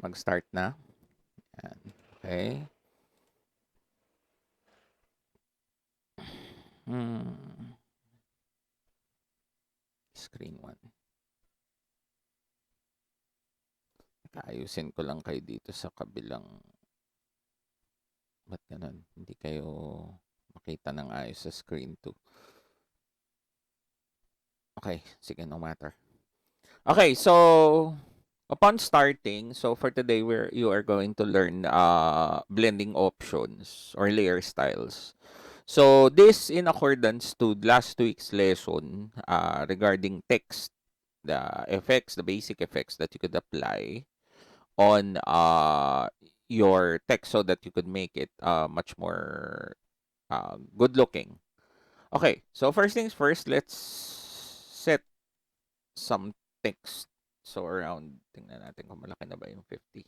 Mag-start na. Yan. Okay. Screen 1. Ayusin ko lang kayo dito sa kabilang. Ba't ganun? Hindi kayo makita ng ayos sa screen 2. Okay, sige, no matter. Okay, so upon starting, so for today you are going to learn blending options or layer styles. So this in accordance to last week's lesson regarding text, the effects, the basic effects that you could apply on your text so that you could make it much more good looking. Okay, so first things first, let's set some text. So around, tingnan natin kung malaki na ba yung 50.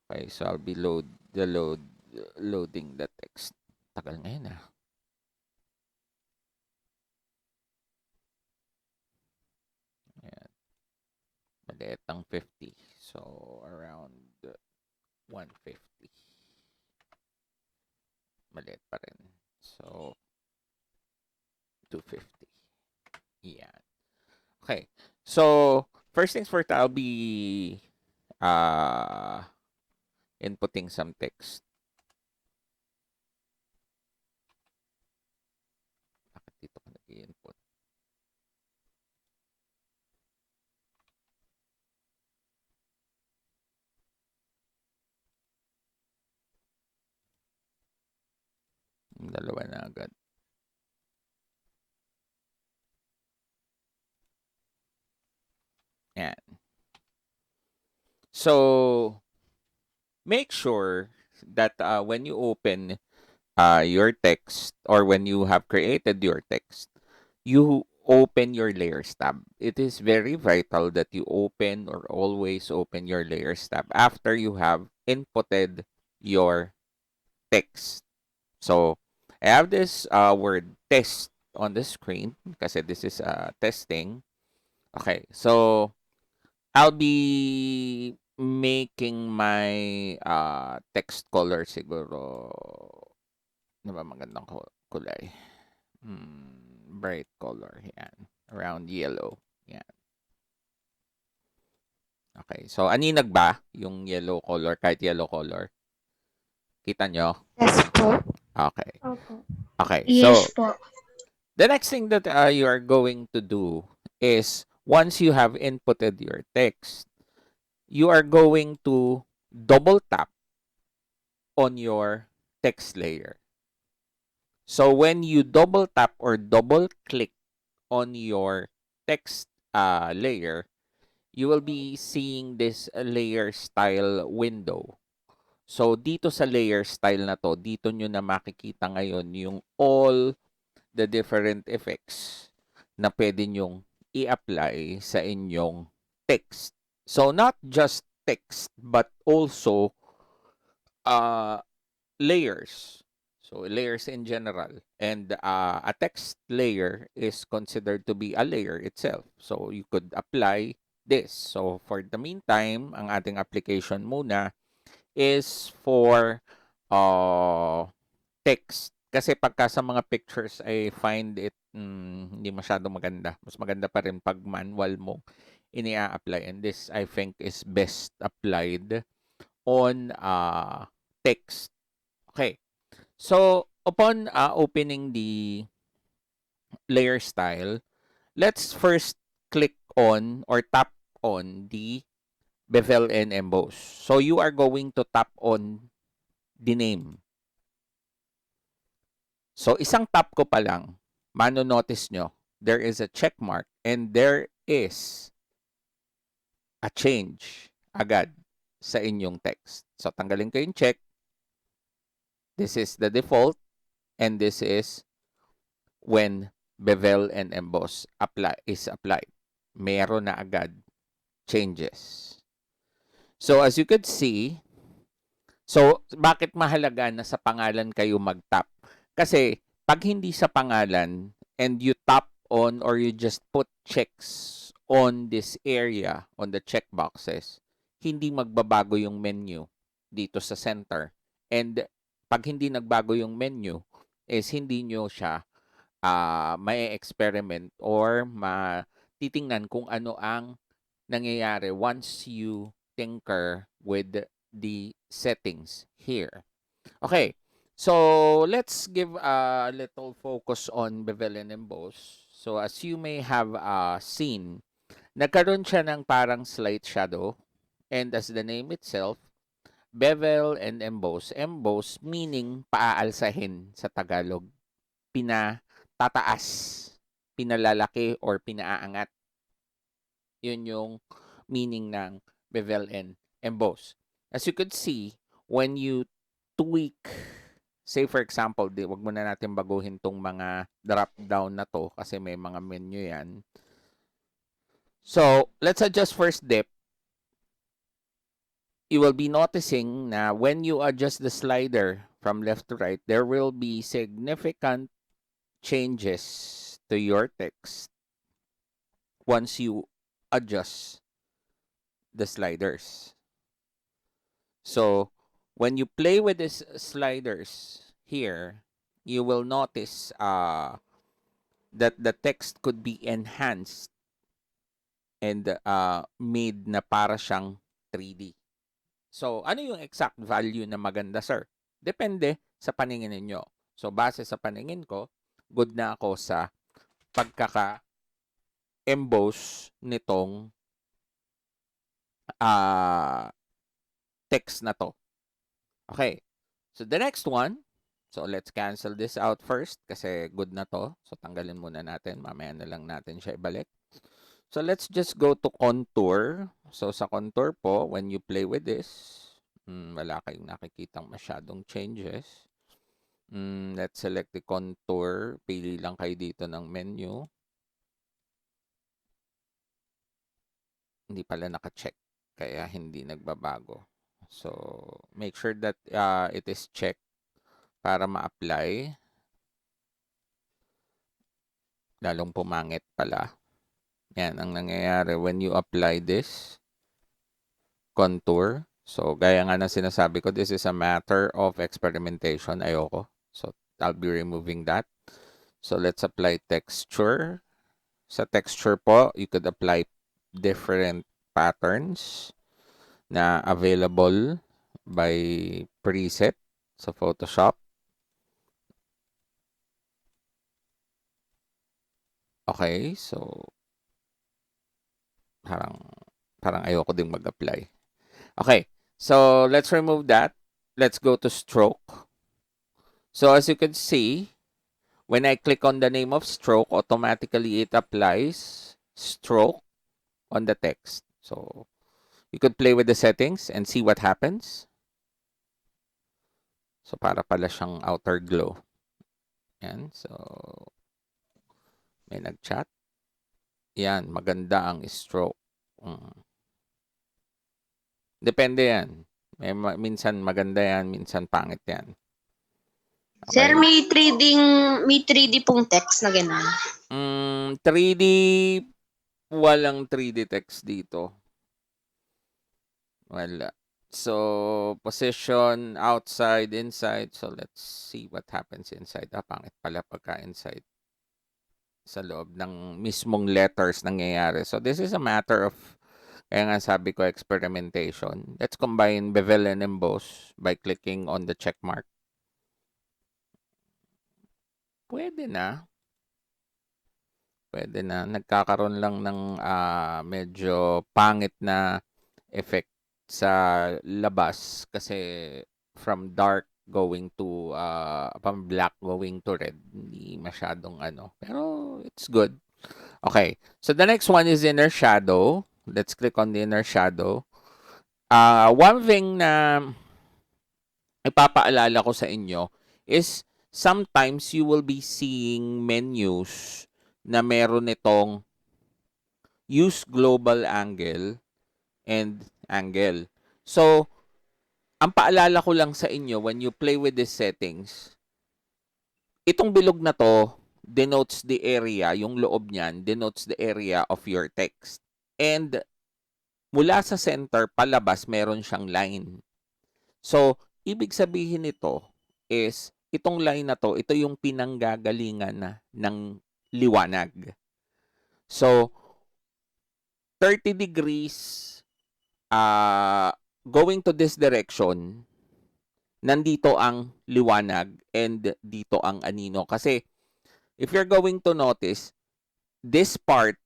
Okay, so I'll be loading the text. Tagal ngayon ah. Ayan. Maliit ang 50. So around 150. Maliit pa rin. So 250. Yan. Okay. So first things first, I'll be inputting some text. Bakit dito ko nag-i-input? Dalawa na agad. Yan. So make sure that when you open your text or when you have created your text, you open your layers tab. It is very vital that you open or always open your layers tab after you have inputted your text. So I have this word test on the screen kasi this is testing. Okay, so I'll be making my text color siguro. Ano ba magandang kulay? Bright color. Yan. Around yellow. Yan. Okay. So, aninag ba yung yellow color? Kahit yellow color? Kita nyo? Yes po. Okay. Opo. Okay. Yes So, po. the next thing that you are going to do is once you have inputted your text, you are going to double tap on your text layer. So when you double tap or double click on your text layer, you will be seeing this layer style window. So dito sa layer style na to, dito nyo na makikita ngayon yung all the different effects na pwede nyong i-apply sa inyong text. So not just text but also layers. So layers in general. And a text layer is considered to be a layer itself. So you could apply this. So for the meantime, ang ating application muna is for text. Kasi pagka sa mga pictures, I find it hindi masyado maganda. Mas maganda pa rin pag manual mo ini-apply. And this, I think, is best applied on text. Okay. So, upon opening the layer style, let's first click on or tap on the bevel and emboss. So, you are going to tap on the name. So, isang tap ko pa lang, mano-notice nyo, there is a check mark and there is a change agad sa inyong text. So, tanggalin ko yung check. This is the default and this is when bevel and emboss is applied. Meron na agad changes. So as you could see, so bakit mahalaga na sa pangalan kayo mag-tap? Kasi pag hindi sa pangalan and you tap on or you just put checks on this area, on the check boxes, hindi magbabago yung menu dito sa center. And pag hindi nagbago yung menu, is hindi nyo siya may experiment or titingnan kung ano ang nangyayari once you tinker with the settings here. Okay, so let's give a little focus on bevel and emboss. So as you may have seen, nagkaroon siya ng parang slight shadow, and as the name itself, bevel and emboss. Emboss meaning paaalsahin sa Tagalog. Pinatataas, pinalalaki, or pinaaangat. Yun yung meaning ng bevel and emboss. As you could see, when you tweak, say for example, wag muna natin baguhin tong mga drop down na to kasi may mga menu yan. So, let's adjust first depth. You will be noticing na when you adjust the slider from left to right, there will be significant changes to your text once you adjust the sliders. So, when you play with these sliders here, you will notice that the text could be enhanced and made na para siyang 3D. So, ano yung exact value na maganda, sir? Depende sa paningin ninyo. So, base sa paningin ko, good na ako sa pagkaka-emboss nitong text na to. Okay. So, the next one, so let's cancel this out first kasi good na to. So, tanggalin muna natin. Mamaya na lang natin siya ibalik. So, let's just go to contour. So, sa contour po, when you play with this, wala kayong nakikitang masyadong changes. Let's select the contour. Pili lang kayo dito ng menu. Hindi pala naka-check, kaya hindi nagbabago. So, make sure that it is checked para ma-apply. Lalong pumangit pala. Yan ang nangyayari when you apply this contour. So, gaya nga na sinasabi ko, this is a matter of experimentation. Ayoko. So, I'll be removing that. So, let's apply texture. Sa texture po, you could apply different patterns na available by preset sa Photoshop. Okay, so parang ayoko ding mag-apply. Okay, so let's remove that. Let's go to stroke. So as you can see, when I click on the name of stroke, automatically it applies stroke on the text. So you could play with the settings and see what happens. So para pala siyang outer glow. Yan, so may nag-chat. Yan, maganda ang stroke. Depende yan. Minsan maganda yan, minsan pangit yan. Okay. Sir, may 3D pong text na gano'n. 3D, walang 3D text dito. Wala. So, position, outside, inside. So, let's see what happens inside. Pangit pala pagka inside. Sa loob ng mismong letters nangyayari. So, this is a matter of, kaya nga sabi ko, experimentation. Let's combine bevel and emboss by clicking on the check mark. Pwede na. Pwede na. Nagkakaroon lang ng medyo pangit na effect sa labas kasi from dark going to from black going to red, hindi masyadong ano, pero it's good. Okay, so the next one is inner shadow. Let's click on the inner shadow. One thing na ipapaalala ko sa inyo is sometimes you will be seeing menus na meron itong use global angle and angle. So, ang paalala ko lang sa inyo when you play with these settings, itong bilog na to denotes the area, yung loob niyan denotes the area of your text. And mula sa center palabas meron siyang line. So, ibig sabihin nito is itong line na to, ito yung pinanggagalingan ng liwanag. So, 30 degrees going to this direction, nandito ang liwanag and dito ang anino. Kasi if you're going to notice, this part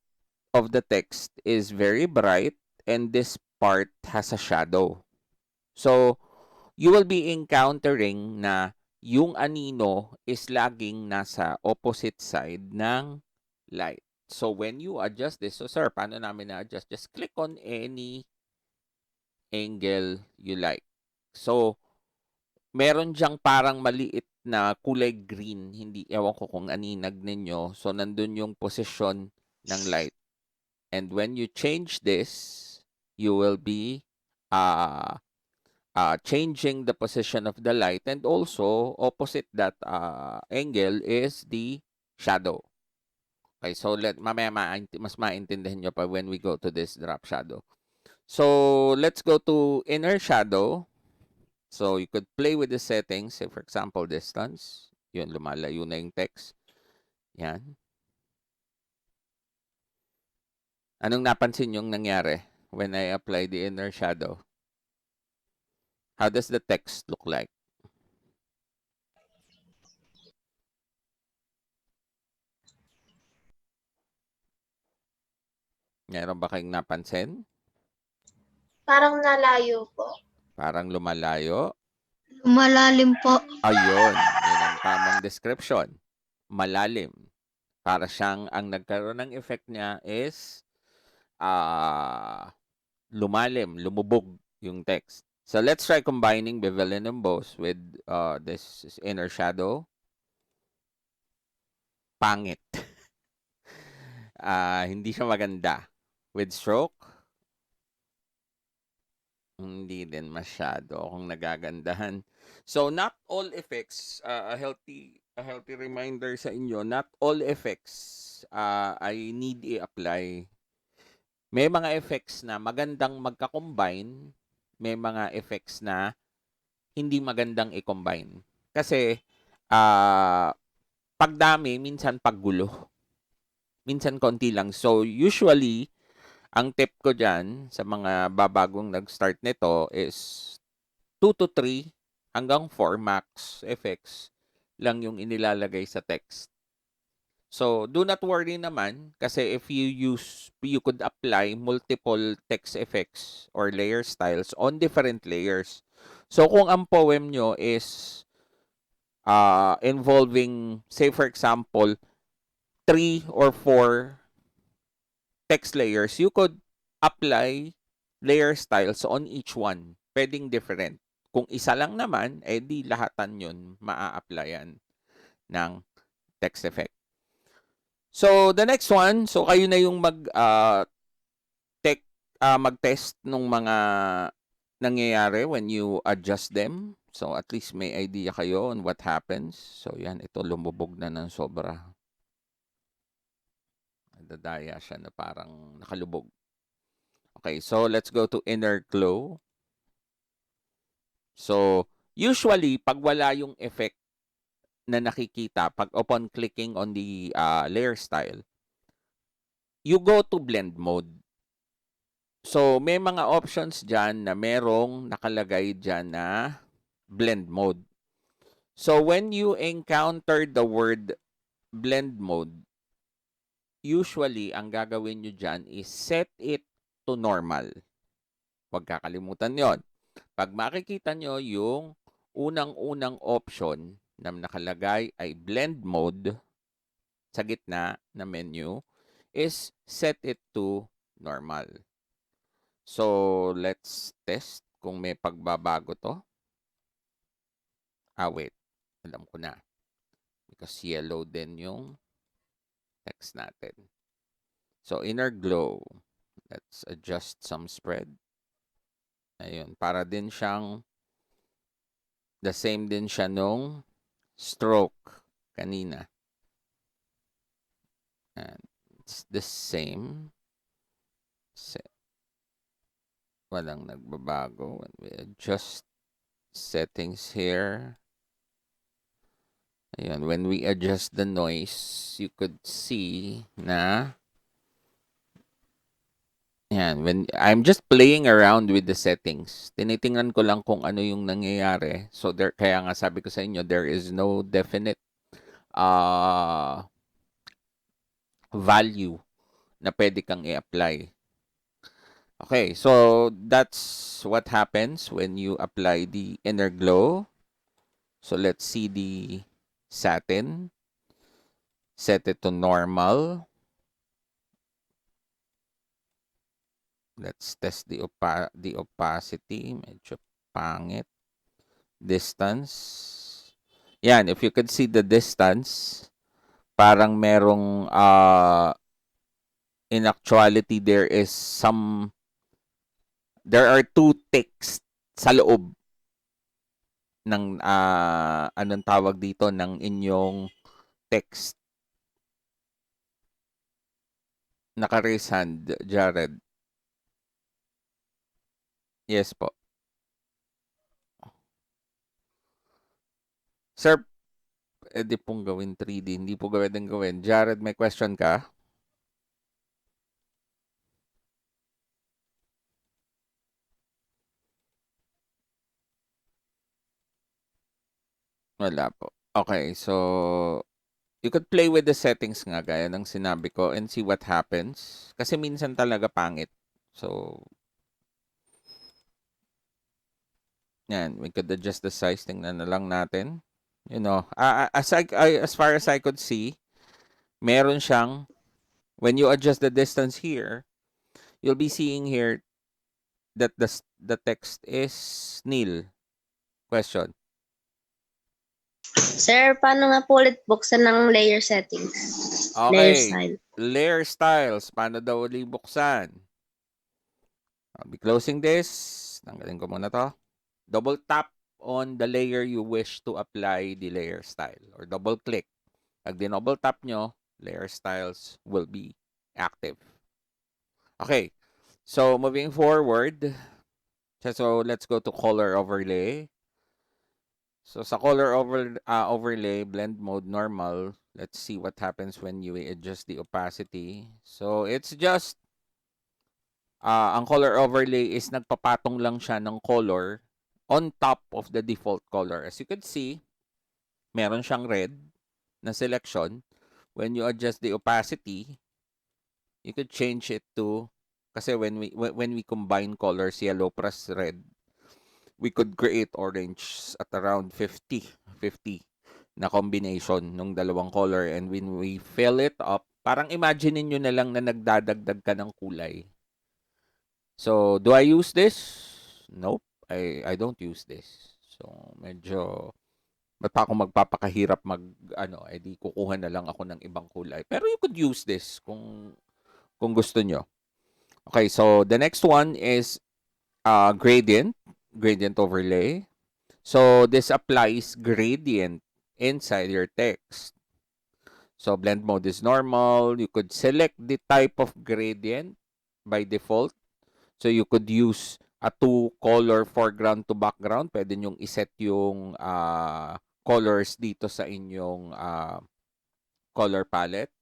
of the text is very bright and this part has a shadow. So, you will be encountering na yung anino is laging nasa opposite side ng light. So, when you adjust this, so sir, paano namin na-adjust? Just click on any angle you like. So, meron diyang parang maliit na kulay green. Hindi, ewan ko kung aninag ninyo. So, nandun yung position ng light. And when you change this, you will be changing the position of the light, and also opposite that angle is the shadow. Okay, so mamaya mas maintindihan nyo pa when we go to this drop shadow. So let's go to inner shadow. So you could play with the settings. Say for example, distance. Yun, lumalayo na yung text. Yan. Anong napansin yung nangyari when I apply the inner shadow? How does the text look like? Meron ba kayong napansin? Parang nalayo po. Parang lumalayo. Lumalalim po. Ayun, yun ang tamang description. Malalim. Para siyang, ang nagkaroon ng effect niya is lumalim, lumubog yung text. So let's try combining bevel and emboss with this inner shadow. Pangit. Hindi siya maganda. With stroke, hindi din masyado akong nagagandahan. So not all effects, a healthy reminder sa inyo, not all effects ay need i-apply. May mga effects na magandang magka-combine, may mga effects na hindi magandang i-combine. Kasi pagdami, minsan paggulo. Minsan konti lang. So usually, ang tip ko dyan sa mga babagong nag-start nito is 2 to 3 hanggang 4 max effects lang yung inilalagay sa text. So, do not worry naman kasi if you could apply multiple text effects or layer styles on different layers. So, kung ang poem nyo is involving, say for example, 3 or 4 text layers, you could apply layer styles on each one. Pwedeng different. Kung isa lang naman, di lahatan yun maa-applyan ng text effect. So, the next one, so kayo na yung mag-test nung mga nangyayari when you adjust them. So, at least may idea kayo on what happens. So, yan, ito lumubog na ng sobra. Nadadaya siya na parang nakalubog. Okay, so let's go to inner glow. So, usually, pag wala yung effect na nakikita, pag upon clicking on the layer style, you go to blend mode. So, may mga options dyan na merong nakalagay dyan na blend mode. So, when you encounter the word blend mode, usually, ang gagawin nyo dyan is set it to normal. Huwag kakalimutan yon. Pag makikita nyo yung unang-unang option na nakalagay ay blend mode sa gitna na menu is set it to normal. So, let's test kung may pagbabago to. Wait. Alam ko na. Because yellow din yung text natin. So, inner glow. Let's adjust some spread. Ayun. Para din siyang the same din siya nung stroke kanina. And it's the same. Walang nagbabago. When we adjust settings here. Ayan, when we adjust the noise, you could see na yan, when I'm just playing around with the settings. Tinitingnan ko lang kung ano yung nangyayari. So there kaya nga sabi ko sa inyo there is no definite uh value na pwede kang i-apply. Okay, so that's what happens when you apply the inner glow. So let's see the satin. Set it to normal. Let's test the opacity. Medyo pangit. Distance. Yan, if you could see the distance, parang merong in actuality there are two ticks sa loob ng anong tawag dito ng inyong text. Naka-raise hand, Jared. Yes po. Sir, di pong gawin 3D. Hindi po gawin gawin. Jared, may question ka? Wala po. Okay, so you could play with the settings nga gaya ng sinabi ko and see what happens. Kasi minsan talaga pangit. So, yan. We could adjust the size. Tingnan na lang natin. You know, as far as I could see, meron siyang, when you adjust the distance here, you'll be seeing here that the text is nil. Question. Sir, paano nga po ulit buksan ng layer settings? Layer Okay. style. Layer styles. Paano daw ulit buksan? I'll be closing this. Tanggalin ko muna to. Double tap on the layer you wish to apply the layer style or double click. Pag double tap nyo, layer styles will be active. Okay. So, moving forward. So, let's go to color overlay. So, sa color overlay, blend mode normal. Let's see what happens when you adjust the opacity. So, it's just ang color overlay is nagpapatong lang siya ng color on top of the default color. As you can see, meron siyang red na selection. When you adjust the opacity, you could change it to, kasi when we combine colors, yellow plus red, we could create orange at around 50 na combination ng dalawang color. And when we fill it up, parang imagine niyo na lang na nagdadagdag ka ng kulay. So, do I use this? Nope. I don't use this. So, medyo ba't pa ako magpapakahirap edi kukuha na lang ako ng ibang kulay. Pero you could use this kung gusto nyo. Okay, so the next one is gradient overlay. So, this applies gradient inside your text. So, blend mode is normal. You could select the type of gradient by default. So, you could use a two-color foreground to background. Pwede nyong iset yung colors dito sa inyong color palette.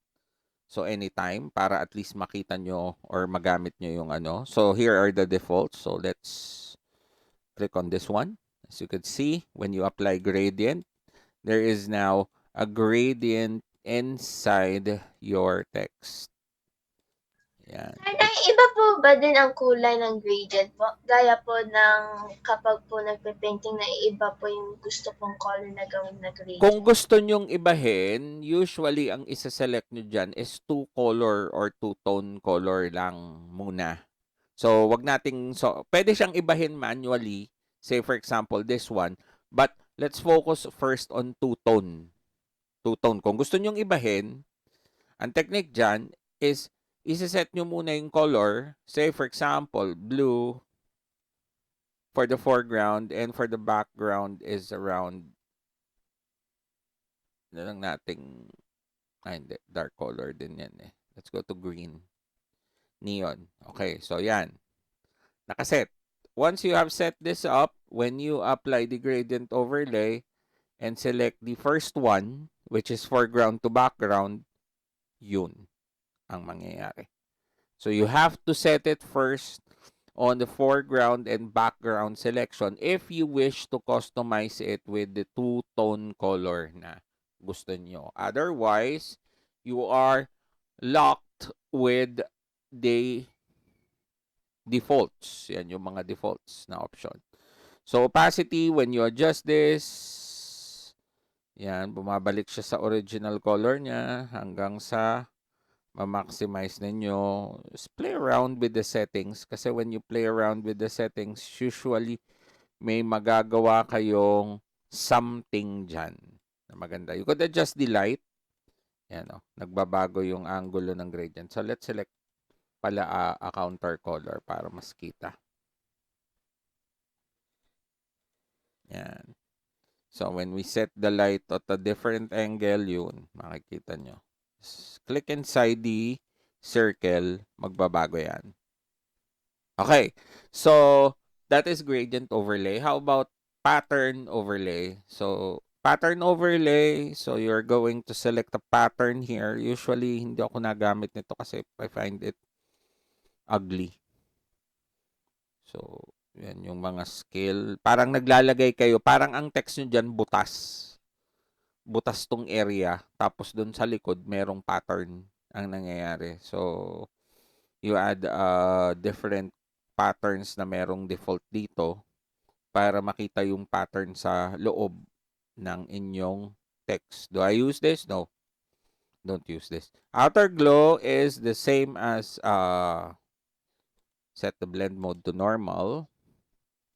So, anytime para at least makita nyo or magamit nyo yung ano. So, here are the defaults. So, let's click on this one. As you can see, when you apply gradient, there is now a gradient inside your text. Yan. Sir, iba po ba din ang kulay ng gradient po? Gaya po ng kapag po nagpe-painting na iba po yung gusto pong color na gawin na gradient. Kung gusto nyong ibahin, usually ang isa-select nyo dyan is two-color or two-tone color lang muna. So, pwede siyang ibahin manually. Say, for example, this one. But, let's focus first on two-tone. Two-tone. Kung gusto nyong ibahin, ang technique dyan is, isa-set nyo muna yung color. Say, for example, blue for the foreground and for the background is around na lang nating hindi, dark color din yan eh. Let's go to green. Neon. Okay, so yan. Nakaset. once you have set this up, when you apply the gradient overlay and select the first one, which is foreground to background, yun ang mangyayari. So you have to set it first on the foreground and background selection if you wish to customize it with the two-tone color na gusto nyo. Otherwise, you are locked with the defaults. Yan yung mga defaults na option. So, opacity, when you adjust this, yan, bumabalik siya sa original color niya hanggang sa ma-maximize ninyo. Just play around with the settings kasi when you play around with the settings, usually may magagawa kayong something dyan na maganda. You could adjust the light. Yan, nagbabago yung angulo ng gradient. So, let's select pala a counter color para mas kita. Yan. So, when we set the light at a different angle, yun, makikita nyo. Click inside the circle, magbabago yan. Okay, so that is gradient overlay. How about pattern overlay? So, pattern overlay, so you're going to select a pattern here. Usually, hindi ako nagamit nito kasi I find it ugly. So, yan yung mga scale. Parang naglalagay kayo, parang ang text nyo dyan butas. Butas tong area. Tapos dun sa likod, merong pattern ang nangyayari. So, you add different patterns na merong default dito para makita yung pattern sa loob ng inyong text. Do I use this? No. Don't use this. Outer glow is the same as set the blend mode to normal.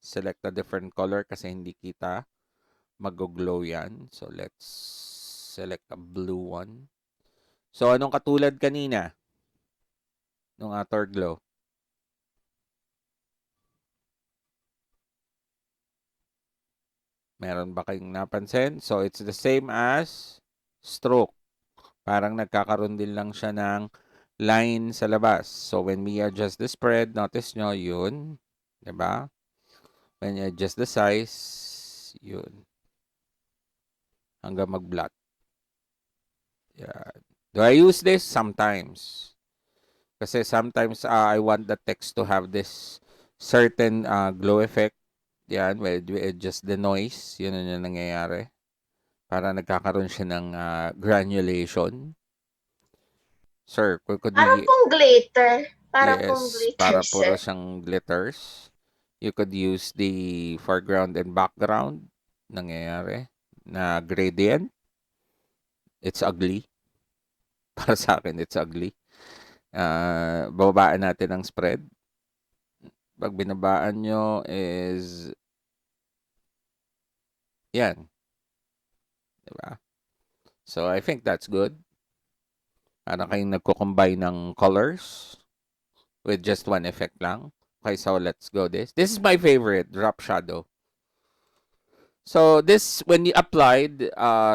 Select a different color kasi hindi kita mag-glow yan. So, let's select a blue one. So, anong katulad kanina? Nung outer glow? Meron ba kayong napansin? So, it's the same as stroke. Parang nagkakaroon din lang siya ng line sa labas. So, when we adjust the spread, notice nyo, yun. Diba? When you adjust the size, yun. Hanggang mag-blot. Yeah. Do I use this? Sometimes. Kasi sometimes I want the text to have this certain glow effect. Yan, we adjust the noise. Yun yung nangyayari. Para nagkakaroon siya ng granulation. Sir, could Parang we... pong glitter. Parang Yes, pong glitter, para sir. puro siyang glitters. You could use the foreground and background. Nangyayari. Na gradient. It's ugly. Para sa akin, it's ugly. Bababaan natin ang spread. Pag binabaan nyo is yan. Diba? So, I think that's good. Para kayong nagko-combine ng colors with just one effect lang. Okay, so let's go this. This is my favorite, drop shadow. So, this, when you applied,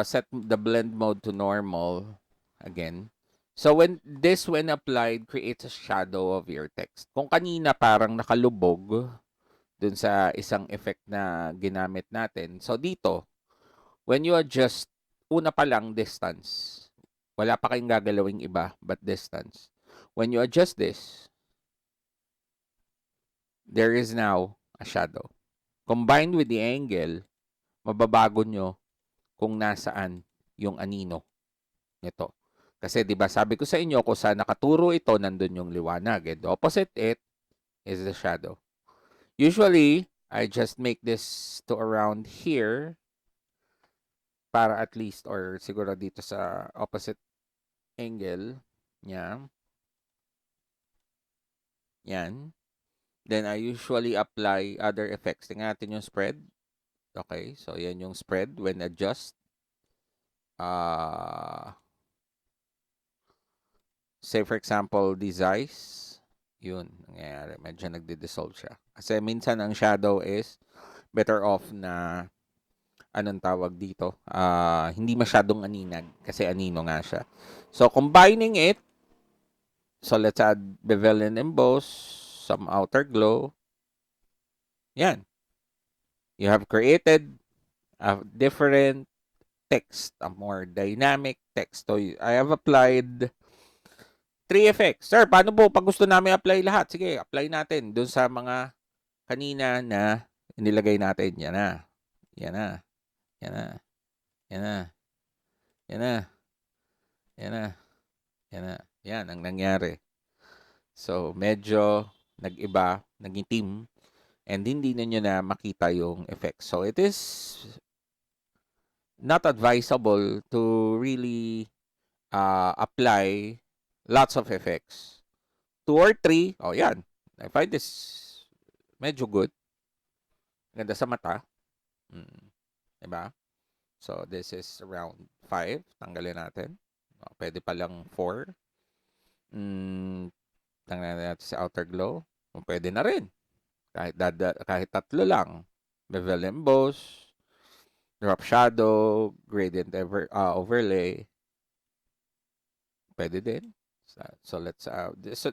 set the blend mode to normal again. So, when applied, creates a shadow of your text. Kung kanina parang nakalubog dun sa isang effect na ginamit natin. So, dito, when you adjust, una pa lang, distance. Wala pa kayong gagalawing iba, but distance. When you adjust this, there is now a shadow. Combined with the angle, mababago nyo kung nasaan yung anino nito. Kasi 'di ba sabi ko sa inyo kung saan nakaturo ito, nandun yung liwanag. And opposite it is the shadow. Usually, I just make this to around here para at least or siguro dito sa opposite angle niya. Yan. Then I usually apply other effects. Tingnan natin yung spread. Okay, so yan yung spread when adjust. Say for example, these eyes, yun, nangyayari. Medyo nagdi-dissolve siya. Kasi minsan ang shadow is better off na, anong tawag dito? Hindi masyadong aninag kasi anino nga siya. So, combining it, so let's add bevel and emboss, some outer glow. Yan. You have created a different text, a more dynamic text. So, I have applied 3 effects. Sir, paano po pag gusto namin apply lahat? Sige, apply natin dun sa mga kanina na inilagay natin. Yan na. Yan na. Yan na. Yan na. Yan na. Yan na. Yan na. Yan ang nangyari. So, medyo nag-iba, naging team, and hindi na nyo na makita yung effects. So, it is not advisable to really apply lots of effects. 2 or 3, oh yan. I find this medyo good. Ganda sa mata. Diba? So, this is around 5. Tanggalin natin. Oh, pwede palang 4. Tanggalin natin sa outer glow. Oh, pwede na rin. Kahit 3 lang. Bevel emboss, drop shadow, gradient overlay. Pwede din. So let's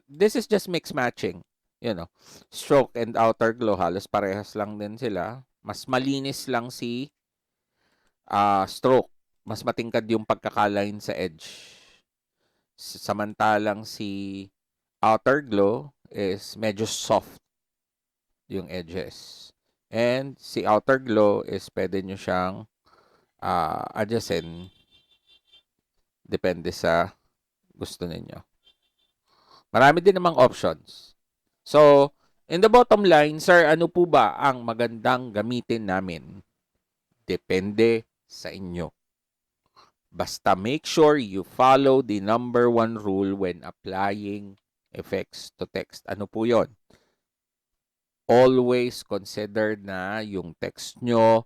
this is just mix matching, you know. Stroke and outer glow halos parehas lang din sila. Mas malinis lang si stroke. Mas matingkad yung pagkakaline sa edge. Samantalang si outer glow is medyo soft yung edges. And si outer glow is pwede nyo siyang adjustin. Depende sa gusto ninyo. Marami din namang options. So, in the bottom line, sir, ano po ba ang magandang gamitin namin? Depende sa inyo. Basta make sure you follow the number 1 rule when applying effects to text. Ano po yon? Always consider na yung text nyo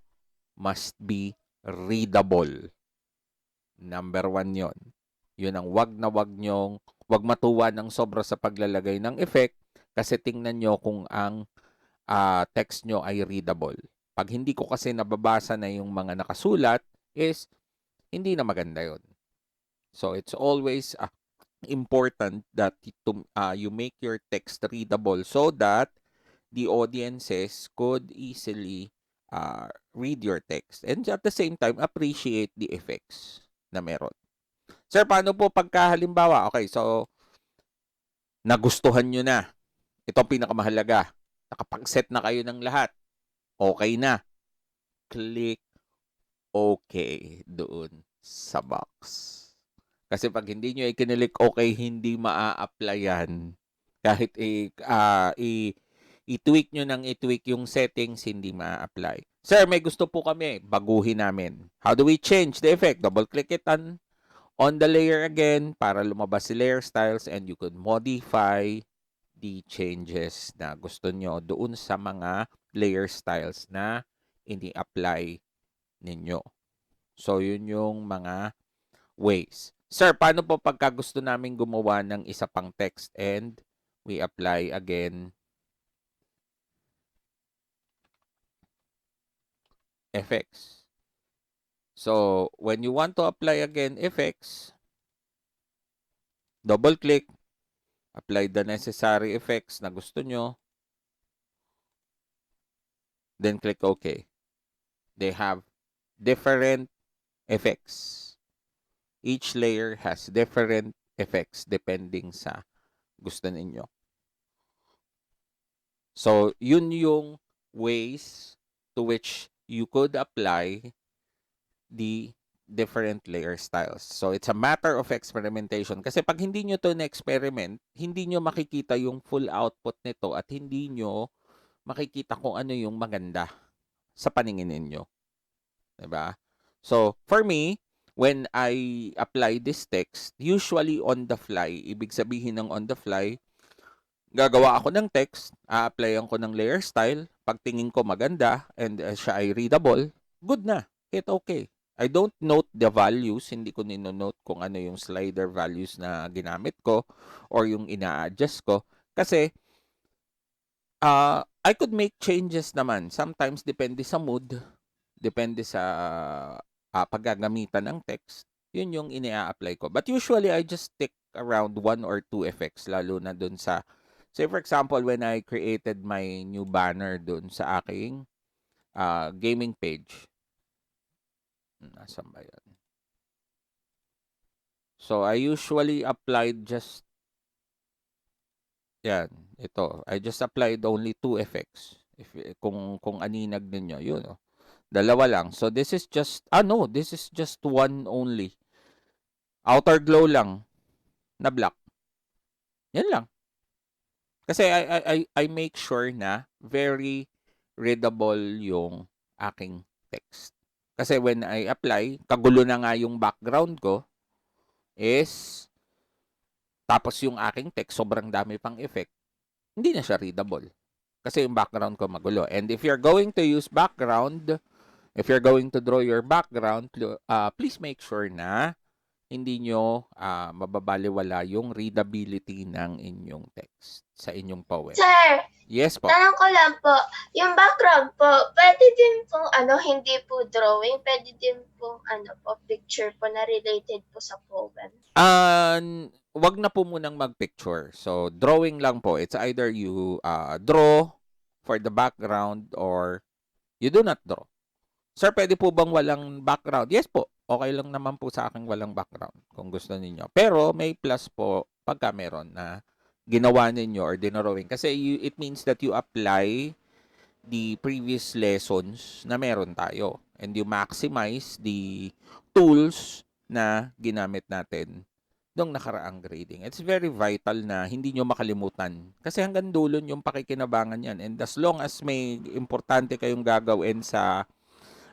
must be readable. Number 1 yon. Yun ang wag matuwa ng sobra sa paglalagay ng effect kasi tingnan nyo kung ang text nyo ay readable. Pag hindi ko kasi nababasa na yung mga nakasulat is hindi na maganda yon. So it's always important that you make your text readable so that the audiences could easily read your text and at the same time appreciate the effects na meron. Sir, paano po pagka halimbawa, okay, so nagustuhan nyo na. Ito ang pinakamahalaga. Nakapag-set na kayo ng lahat. Okay na. Click okay doon sa box. Kasi pag hindi nyo i-click okay, hindi maa-applyan. Kahit i-tweak nyo ng i-tweak yung settings, hindi maa-apply. Sir, may gusto po kami. Baguhin namin. How do we change the effect? Double-click it on the layer again para lumabas si layer styles and you could modify the changes na gusto nyo doon sa mga layer styles na ini-apply ninyo. So, yun yung mga ways. Sir, paano po pagka gusto namin gumawa ng isa pang text and we apply again effects? So, when you want to apply again effects, double-click, apply the necessary effects na gusto nyo, then click OK. They have different effects. Each layer has different effects depending sa gusto ninyo. So, yun yung ways to which you could apply the different layer styles. So, it's a matter of experimentation. Kasi pag hindi nyo to na-experiment, hindi nyo makikita yung full output nito at hindi nyo makikita kung ano yung maganda sa paningin ninyo. Diba? So, for me, when I apply this text, usually on the fly, ibig sabihin ng on the fly, gagawa ako ng text, a-applyan ko ng layer style, pagtingin ko maganda, and siya ay readable, good na. Hit okay. I don't note the values, hindi ko nino-note kung ano yung slider values na ginamit ko or yung ina-adjust ko. Kasi, I could make changes naman. Sometimes, depende sa mood, depende sa paggagamitan ng text, yun yung ina-apply ko. But usually, I just stick around 1 or 2 effects, lalo na dun sa Say for example, when I created my new banner dun sa aking gaming page. Nasaan ba yan? So, I usually applied just yan, ito. I just applied only 2 effects. Kung aninag ninyo, yun. Oh. Dalawa lang. So, this is just, no, this is just one only. Outer glow lang na black. Yan lang. Kasi I make sure na very readable yung aking text. Kasi when I apply, kagulo na nga yung background ko is tapos yung aking text, sobrang dami pang effect. Hindi na siya readable. Kasi yung background ko magulo. And if you're going to use background, if you're going to draw your background, please make sure na hindi nyo mababaliwala yung readability ng inyong text sa inyong poem. Sir, Yes po. tanong ko lang po, yung background po, pwede din po, hindi po drawing, pwede din po, picture po na related po sa poem. Wag na po munang mag-picture. So, drawing lang po. It's either you draw for the background or you do not draw. Sir, pwede po bang walang background? Yes po. Okay lang naman po sa akin walang background kung gusto ninyo. Pero may plus po pagka meron na ginawa ninyo or dinrawing. Kasi it means that you apply the previous lessons na meron tayo. And you maximize the tools na ginamit natin nung nakaraang grading. It's very vital na hindi nyo makalimutan. Kasi hanggang dulo yung pakikinabangan yan. And as long as may importante kayong gagawin sa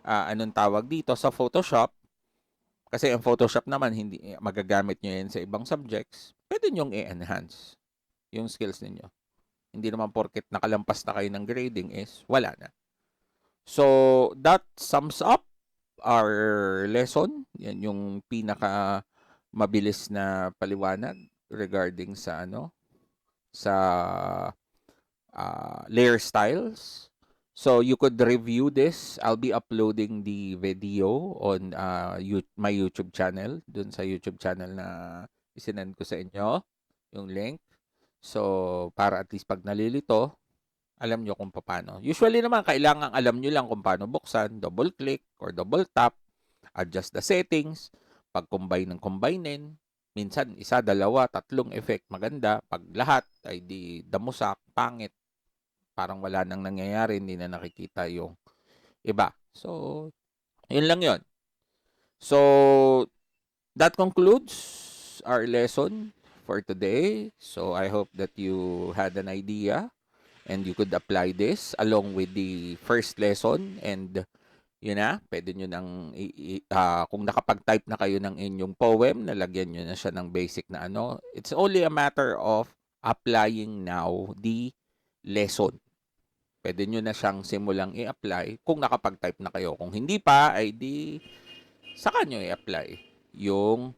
anong tawag dito, sa Photoshop, kasi ang Photoshop naman, hindi magagamit nyo yan sa ibang subjects, pwede nyong i-enhance yung skills ninyo. Hindi naman porket nakalampas na kayo ng grading is wala na. So, that sums up our lesson. Yan yung pinaka mabilis na paliwanag regarding sa sa layer styles. So you could review this. I'll be uploading the video on my YouTube channel. Dun sa YouTube channel na isinend ko sa inyo yung link. So para at least pag nalilito, alam nyo kung paano. Usually naman, kailangan alam nyo lang kung paano buksan, double click or double tap, adjust the settings, pag-combine ng combinein, minsan isa, dalawa, tatlong effect, maganda. Pag lahat ay di damusak, pangit, parang wala nang nangyayari, hindi na nakikita yung iba. So, yun lang yun. So, that concludes our lesson for today. So, I hope that you had an idea and you could apply this along with the first lesson. And yun na, pwede nyo nang, kung nakapag-type na kayo ng inyong poem, nalagyan nyo na siya ng basic na it's only a matter of applying now the lesson. Pwede nyo na siyang simulang i-apply kung nakapag-type na kayo. Kung hindi pa, ay di saka nyo i-apply yung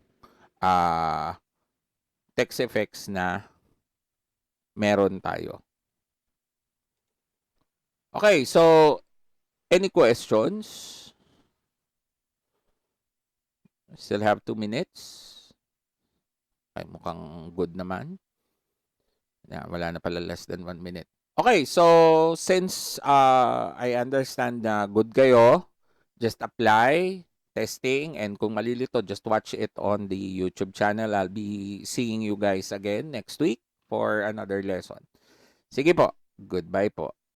text effects na meron tayo. Okay, so any questions? Still have 2 minutes. Ay, mukhang good naman. Wala na pala less than 1 minute. Okay, so since I understand na good kayo, just apply, testing, and kung malilito, just watch it on the YouTube channel. I'll be seeing you guys again next week for another lesson. Sige po, goodbye po.